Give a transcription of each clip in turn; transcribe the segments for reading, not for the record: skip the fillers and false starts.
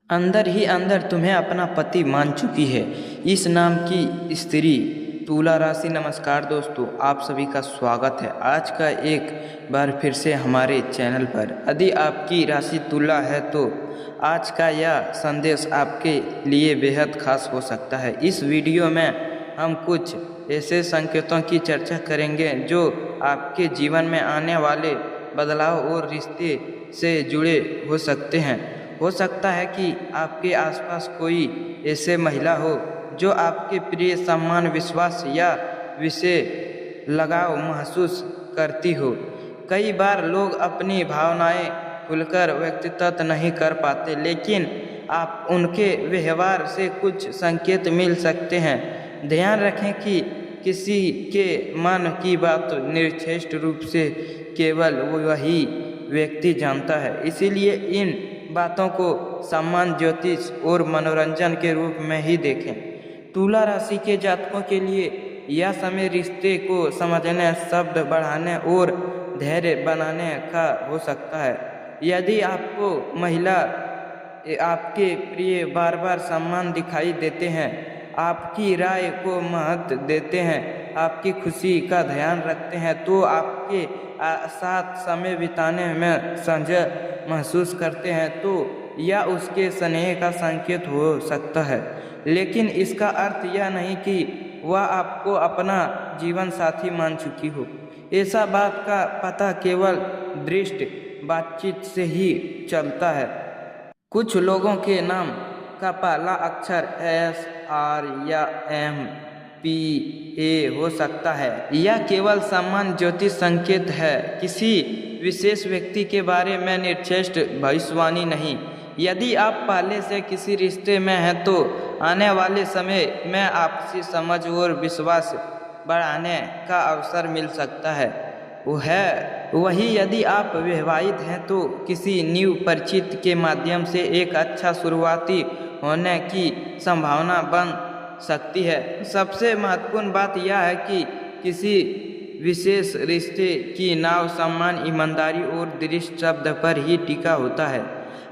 अंदर ही अंदर तुम्हें अपना पति मान चुकी है इस नाम की स्त्री। तुला राशि। नमस्कार दोस्तों, आप सभी का स्वागत है आज का एक बार फिर से हमारे चैनल पर। यदि आपकी राशि तुला है तो आज का यह संदेश आपके लिए बेहद खास हो सकता है। इस वीडियो में हम कुछ ऐसे संकेतों की चर्चा करेंगे जो आपके जीवन में आने वाले बदलाव और रिश्ते से जुड़े हो सकते हैं। हो सकता है कि आपके आसपास कोई ऐसे महिला हो जो आपके प्रिय, सम्मान, विश्वास या विषय लगाव महसूस करती हो। कई बार लोग अपनी भावनाएं खुलकर व्यक्त नहीं कर पाते, लेकिन आप उनके व्यवहार से कुछ संकेत मिल सकते हैं। ध्यान रखें कि किसी के मन की बात निर्दिष्ट रूप से केवल वही व्यक्ति जानता है, इसीलिए इन बातों को सम्मान, ज्योतिष और मनोरंजन के रूप में ही देखें। तुला राशि के जातकों के लिए यह समय रिश्ते को समझने, शब्द बढ़ाने और धैर्य बनाने का हो सकता है। यदि आपको महिला आपके प्रिय बार बार सम्मान दिखाई देते हैं, आपकी राय को महत्व देते हैं, आपकी खुशी का ध्यान रखते हैं, तो आपके साथ समय बिताने में संजय महसूस करते हैं, तो यह उसके स्नेह का संकेत हो सकता है। लेकिन इसका अर्थ यह नहीं कि वह आपको अपना जीवन साथी मान चुकी हो। ऐसा बात का पता केवल दृष्ट बातचीत से ही चलता है। कुछ लोगों के नाम का पहला अक्षर एस, आर या एम, पी, ए हो सकता है। यह केवल सम्मान, ज्योतिष संकेत है, किसी विशेष व्यक्ति के बारे में निर्दिष्ट भविष्यवाणी नहीं। यदि आप पहले से किसी रिश्ते में हैं तो आने वाले समय में आपसी समझ और विश्वास बढ़ाने का अवसर मिल सकता है। वही यदि आप विवाहित हैं तो किसी न्यू परिचित के माध्यम से एक अच्छा शुरुआती होने की संभावना बन सकती है। सबसे महत्वपूर्ण बात यह है कि किसी विशेष रिश्ते की नाव सम्मान, ईमानदारी और दृढ़ शब्द पर ही टिका होता है।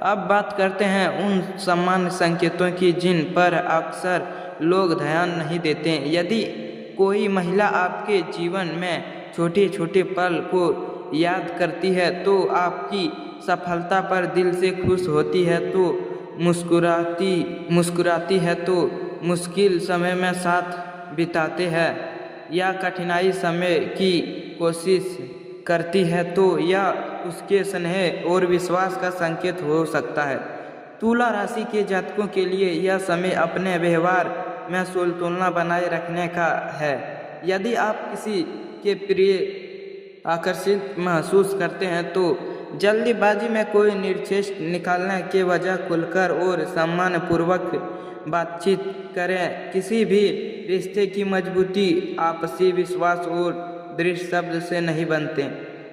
अब बात करते हैं उन सामान्य संकेतों की जिन पर अक्सर लोग ध्यान नहीं देते। यदि कोई महिला आपके जीवन में छोटे छोटे पल को याद करती है, तो आपकी सफलता पर दिल से खुश होती है, तो मुस्कुराती है, तो मुश्किल समय में साथ बिताते हैं या कठिनाई समय की कोशिश करती है, तो यह उसके स्नेह और विश्वास का संकेत हो सकता है। तुला राशि के जातकों के लिए यह समय अपने व्यवहार में संतुलन बनाए रखने का है। यदि आप किसी के प्रिय आकर्षित महसूस करते हैं तो जल्दीबाजी में कोई निर्देश निकालने के बजाय खुलकर और सम्मानपूर्वक बातचीत करें। किसी भी रिश्ते की मजबूती आपसी विश्वास और दृढ़ शब्द से नहीं बनते।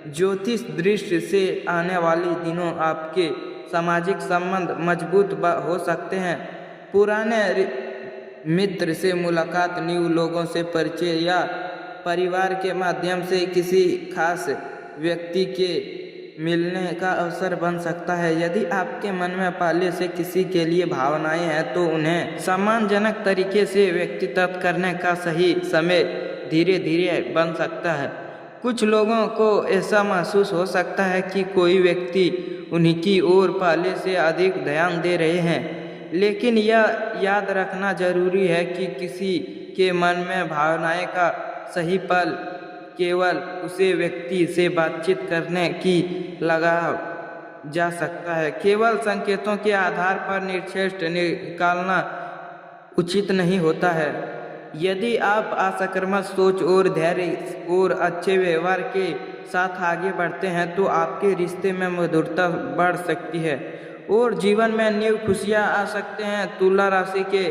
ज्योतिष दृष्टि से आने वाले दिनों आपके सामाजिक संबंध मजबूत हो सकते हैं। पुराने मित्र से मुलाकात, न्यू लोगों से परिचय या परिवार के माध्यम से किसी खास व्यक्ति के मिलने का अवसर बन सकता है। यदि आपके मन में पहले से किसी के लिए भावनाएं हैं तो उन्हें सम्मानजनक तरीके से व्यक्तिगत करने का सही समय धीरे धीरे बन सकता है। कुछ लोगों को ऐसा महसूस हो सकता है कि कोई व्यक्ति उन्हीं की ओर पहले से अधिक ध्यान दे रहे हैं, लेकिन यह याद रखना जरूरी है कि किसी के मन में भावनाएं का सही पल केवल उसे व्यक्ति से बातचीत करने की लगाव जा सकता है। केवल संकेतों के आधार पर निर्देश निकालना उचित नहीं होता है। यदि आप असकारात्मक सोच और धैर्य और अच्छे व्यवहार के साथ आगे बढ़ते हैं तो आपके रिश्ते में मधुरता बढ़ सकती है और जीवन में नई खुशियां आ सकते हैं। तुला राशि के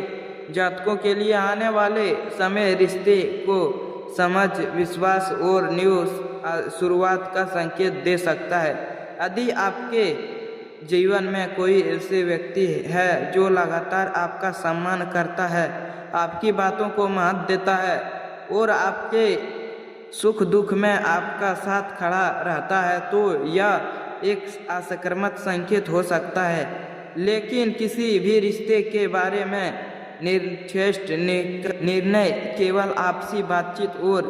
जातकों के लिए आने वाले समय रिश्ते को समझ, विश्वास और न्यू शुरुआत का संकेत दे सकता है। यदि आपके जीवन में कोई ऐसे व्यक्ति है जो लगातार आपका सम्मान करता है, आपकी बातों को महत्व देता है और आपके सुख दुख में आपका साथ खड़ा रहता है, तो यह एक असकारात्मक संकेत हो सकता है। लेकिन किसी भी रिश्ते के बारे में निर्श्रेष्ठ निर्णय केवल आपसी बातचीत और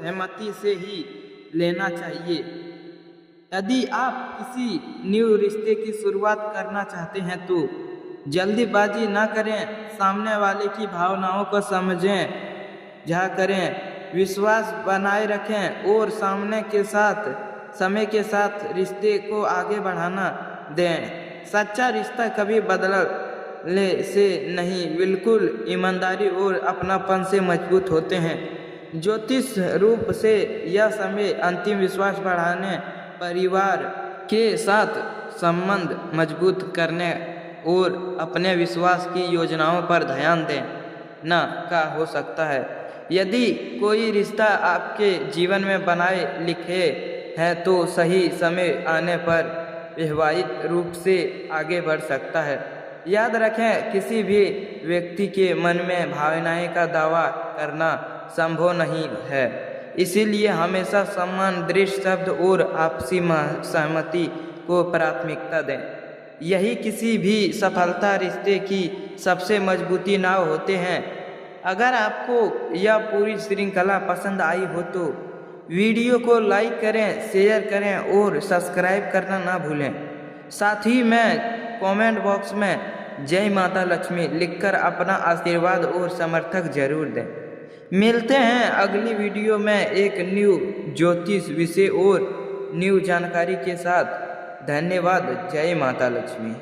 सहमति से ही लेना चाहिए। यदि आप किसी न्यू रिश्ते की शुरुआत करना चाहते हैं तो जल्दीबाजी ना करें, सामने वाले की भावनाओं को समझें, करें, विश्वास बनाए रखें और समय के साथ रिश्ते को आगे बढ़ाना दें। सच्चा रिश्ता कभी बदलने से नहीं, बिल्कुल ईमानदारी और अपनापन से मजबूत होते हैं। ज्योतिष रूप से यह समय अंतिम विश्वास बढ़ाने, परिवार के साथ संबंध मजबूत करने और अपने विश्वास की योजनाओं पर ध्यान देना का हो सकता है। यदि कोई रिश्ता आपके जीवन में बनाए लिखे है तो सही समय आने पर वैवाहिक रूप से आगे बढ़ सकता है। याद रखें, किसी भी व्यक्ति के मन में भावनाएं का दावा करना संभव नहीं है, इसीलिए हमेशा सम्मान, दृढ़ शब्द और आपसी सहमति को प्राथमिकता दें। यही किसी भी सफलता रिश्ते की सबसे मजबूती नाव होते हैं। अगर आपको यह पूरी श्रृंखला पसंद आई हो तो वीडियो को लाइक करें, शेयर करें और सब्सक्राइब करना ना भूलें। साथ ही में कमेंट बॉक्स में जय माता लक्ष्मी लिखकर अपना आशीर्वाद और समर्थक जरूर दें। मिलते हैं अगली वीडियो में एक न्यू ज्योतिष विषय और न्यू जानकारी के साथ। धन्यवाद। जय माता लक्ष्मी।